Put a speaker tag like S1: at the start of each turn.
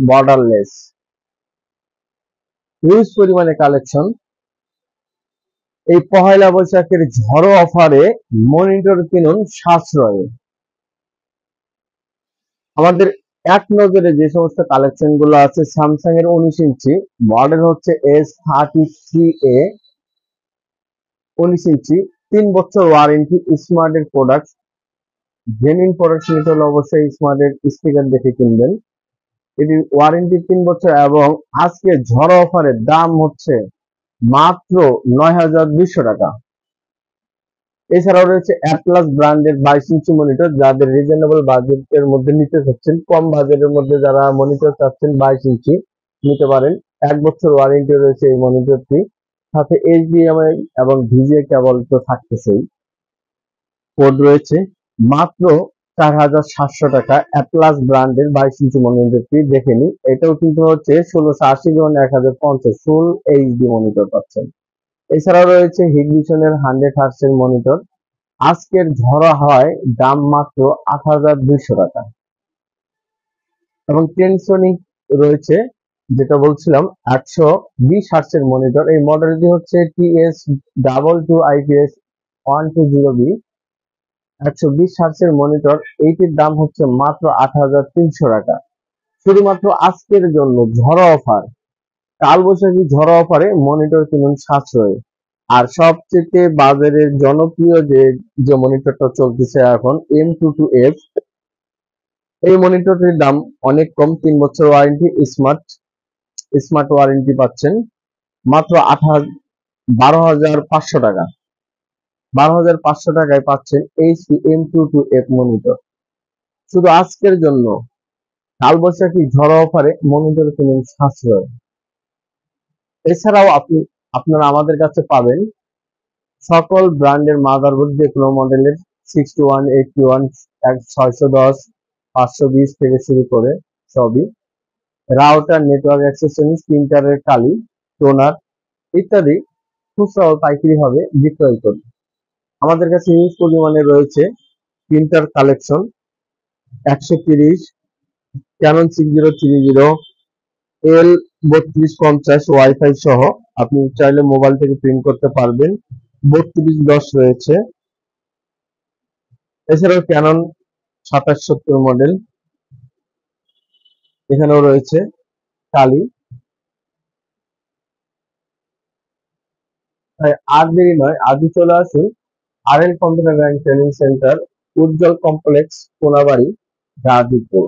S1: Borderless, huge পরিমাণে collection. এই পহেলা বৈশাখের ঝড়ো অফারে মনিটর কিনুন সাশ্রয়ে। আমাদের এক নজরে যে সমস্ত কালেকশন গুলো আছে, স্যামসাং এর 19 ইঞ্চি মডেল হচ্ছে S33A, 19 ইঞ্চি, 3 বছর ওয়ারেন্টি, স্মার্টের প্রোডাক্ট। জেনুইন প্রোডাক্ট নিতে হলে অবশ্যই স্মার্টের স্টিকার দেখে কিনবেন। এটি ওয়ারেন্টি 3 বছর এবং আজকে ঝড়ো অফারের দাম হচ্ছে মাত্র 9,200 টাকা। এছাড়াও রয়েছে অ্যাটলাস ব্র্যান্ডের 22 ইঞ্চি মনিটর, যাদের রিজনেবল বাজেটের মধ্যে নিতে চাচ্ছেন, কম বাজেটের মধ্যে যারা মনিটর চাচ্ছেন 22 ইঞ্চি নিতে পারেন। 1 বছর ওয়ারেন্টি রয়েছে এই মনিটরটি, সাথে HDMI এবং VGA কেবল তো থাকতেছেই। কোড রয়েছে মাত্র 4,700 টাকা। অ্যাটলাস ব্র্যান্ডের 22 ইঞ্চি মনিটরটি দেখে নিন। এটাও কিন্তু হচ্ছে 1680 এবং 1050 ফুল HD মনিটর পাচ্ছেন। এছাড়াও রয়েছে হিগবিশনের 100 হার্টজের মনিটর, আজকের ঝড়ো হয় দাম মাত্র 8,200 টাকা। এবং টেনসনিক রয়েছে, যেটা বলছিলাম 120 হার্টজের মনিটর। এই মডেলটি হচ্ছে TS22 IPS 120B, 120 হার্টজের মনিটর। এইটির দাম হচ্ছে মাত্র 8,300 টাকা। শুধুমাত্র আজকের জন্য ঝড়ো অফার, কালবৈশাখী ঝড়ো অফারে মনিটর কিনুন সাশ্রয়ে। আর সবচেয়ে বাজারের জনপ্রিয় যে মনিটরটা চলতেছে এখন, M22F, এই মনিটরটির দাম অনেক কম, 3 বছর ওয়ারেন্টি, স্মার্ট ওয়ারেন্টি পাচ্ছেন মাত্র 12,500 টাকা। 12,500 টাকায় পাচ্ছেন HP M22F মনিটর। শুধু আজকের জন্য কালবৈশাখী ঝড়ো অফারে মনিটর কিনুন সাশ্রয়। এছাড়াও আপনারা আমাদের কাছে পাবেন সকল ব্র্যান্ডের মাদারবোর্ড, যে কোনো মডেলের 61, 81, 610, 520 থেকে শুরু করে সবই, রাউটার, নেটওয়ার্ক অ্যাক্সেসরিজ, প্রিন্টারের কালি, টোনার ইত্যাদি খুচরা ও পাইকারি ভাবে বিক্রয় করি। আমাদের কাছে হিউজ পরিমাণে রয়েছে printer collection, 130, Canon 6030, L3250 wifi সহ আপনি চাইলে মোবাইল থেকে প্রিন্ট করতে পারবেন। 3210 রয়েছে। এছাড়াও ক্যানন 2770 মডেল, এখানেও রয়েছে কালি। তাই আর দেরি নয়, আজই চলে আসুন RL computer and training centre, Ujjwal complex, Konabari, Gazipur.